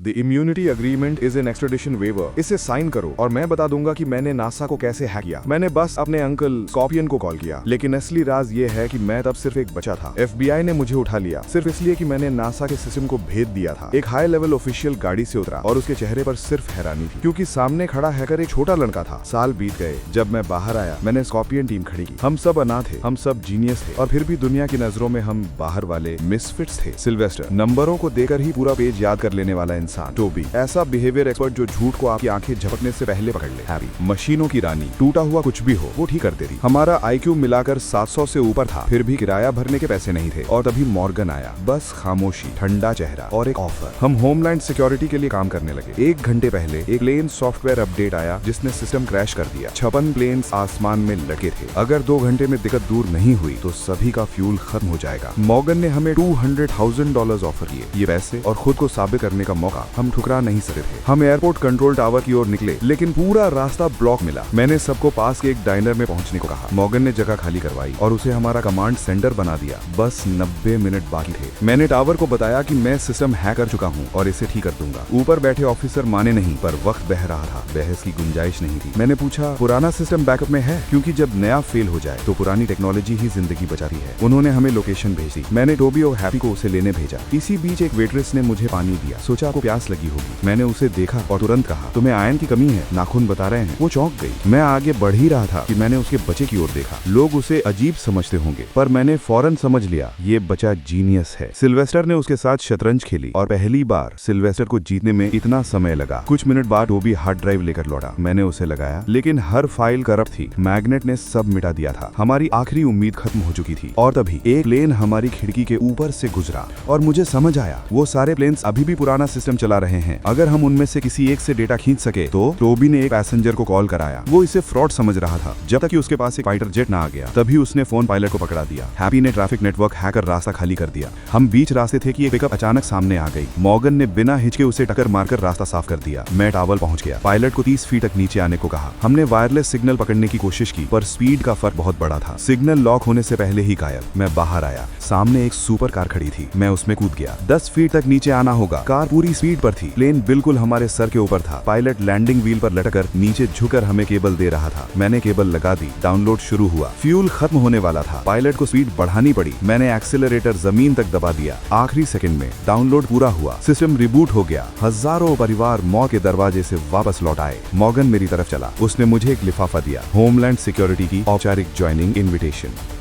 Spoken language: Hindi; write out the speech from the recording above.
The immunity agreement is an extradition waiver. इसे साइन करो और मैं बता दूंगा कि मैंने नासा को कैसे हैक किया। मैंने बस अपने अंकल स्कॉर्पियन को कॉल किया, लेकिन असली राज ये है कि मैं तब सिर्फ एक बच्चा था। FBI ने मुझे उठा लिया सिर्फ इसलिए कि मैंने नासा के सिस्टम को भेद दिया था। एक हाई लेवल ऑफिशियल गाड़ी से उतरा और उसके चेहरे पर सिर्फ हैरानी थी, क्योंकि सामने खड़ा हैकर एक छोटा लड़का था। साल बीत गए, जब मैं बाहर आया मैंने स्कॉर्पियन टीम खड़ी की। हम सब अनाथ थे, हम सब जीनियस थे, और फिर भी दुनिया की नजरों में हम बाहर वाले मिसफिट्स थे। सिल्वेस्टर नंबरों को देकर ही पूरा पेज याद कर लेने वाला इंसान। टोबी ऐसा बिहेवियर एक्सपर्ट जो झूठ को आपकी आंखें झपकने से पहले पकड़ ले। हैरी मशीनों की रानी, टूटा हुआ कुछ भी हो वो ठीक कर देती। हमारा IQ मिलाकर 700 से ऊपर था, फिर भी किराया भरने के पैसे नहीं थे। और तभी मॉर्गन आया, बस खामोशी, ठंडा चेहरा और एक ऑफर। हम होमलैंड सिक्योरिटी के लिए काम करने लगे। 1 घंटे पहले एक प्लेन सॉफ्टवेयर अपडेट आया जिसने सिस्टम क्रैश कर दिया। 56 प्लेन्स आसमान में लटके थे। अगर 2 घंटे में दिक्कत दूर नहीं हुई तो सभी का फ्यूल खत्म हो जाएगा। मॉर्गन ने हमें $200,000 ऑफर किए। ये पैसे और खुद को साबित करने का मौका हम ठुकरा नहीं सकते थे। हम एयरपोर्ट कंट्रोल टावर की ओर निकले, लेकिन पूरा रास्ता ब्लॉक मिला। मैंने सबको पास के एक डाइनर में पहुंचने को कहा। मॉर्गन ने जगह खाली करवाई और उसे हमारा कमांड सेंटर बना दिया। बस 90 मिनट बाकी थे। मैंने टावर को बताया कि मैं सिस्टम हैक कर चुका हूं और इसे ठीक कर दूंगा। ऊपर बैठे ऑफिसर माने नहीं, पर वक्त बह रहा था, बहस की गुंजाइश नहीं थी। मैंने पूछा, पुराना सिस्टम बैकअप में है? क्योंकि जब नया फेल हो जाए तो पुरानी टेक्नोलॉजी ही जिंदगी बचाती है। उन्होंने हमें लोकेशन भेजी। मैंने टोबी और हैप्पी को उसे लेने भेजा। इसी बीच एक वेट्रेस ने मुझे पानी दिया। सोचा आपको प्यास लगी होगी। मैंने उसे देखा और तुरंत कहा, तुम्हें आयरन की कमी है, नाखून बता रहे हैं। वो चौंक गई। मैं आगे बढ़ ही रहा था कि मैंने उसके बच्चे की ओर देखा। लोग उसे अजीब समझते होंगे, पर मैंने फौरन समझ लिया ये बच्चा जीनियस है। सिल्वेस्टर ने उसके साथ शतरंज खेली और पहली बार सिल्वेस्टर को जीतने में इतना समय लगा। कुछ मिनट बाद टोबी हार्ड ड्राइव लेकर लौटा। मैंने उसे लगाया, लेकिन हर फाइल करप्ट थी। मैग्नेट ने सब मिटा दिया था। हमारी आखिरी उम्मीद खत्म हो चुकी थी। और तभी एक प्लेन हमारी खिड़की के ऊपर से गुजरा और मुझे समझ आया वो सारे प्लेन्स अभी भी पुराना सिस्टम चला रहे हैं। अगर हम उनमें से किसी एक से डेटा खींच सके तो टोबी ने एक पैसेंजर को कॉल कराया। वो इसे फ्रॉड समझ रहा था जब तक कि उसके पास एक फाइटर जेट ना आ गया। तभी उसने फोन पायलट को पकड़ा दिया। हैप्पी ने ट्रैफिक नेटवर्क हैक कर रास्ता खाली कर दिया। हम बीच रास्ते थे कि एक पिकअप अचानक सामने आ गई। मॉर्गन ने बिना हिचके उसे टक्कर मारकर रास्ता साफ कर दिया। मैं टावर पहुंच गया। पायलट को 30 फीट तक नीचे आने को कहा। हमने वायरलेस सिग्नल पकड़ने की कोशिश की, पर स्पीड का फर्क बहुत बड़ा था। सिग्नल लॉक होने से पहले ही गायब। मैं बाहर आया, सामने एक सुपर कार खड़ी थी। मैं उसमें कूद गया। 10 फीट तक नीचे आना होगा। कार पूरी स्पीड पर थी। प्लेन बिल्कुल हमारे सर के ऊपर था। पायलट लैंडिंग व्हील पर लटकर नीचे झुककर हमें केबल दे रहा था। मैंने केबल लगा दी। डाउनलोड शुरू हुआ। फ्यूल खत्म होने वाला था। पायलट को स्पीड बढ़ानी पड़ी। मैंने एक्सीलरेटर जमीन तक दबा दिया। आखिरी सेकंड में डाउनलोड पूरा हुआ। सिस्टम रिबूट हो गया। हजारों परिवार मौत के दरवाजे से वापस लौट आए। मॉर्गन मेरी तरफ चला। उसने मुझे एक लिफाफा दिया, होमलैंड सिक्योरिटी की औपचारिक ज्वाइनिंग इन्विटेशन।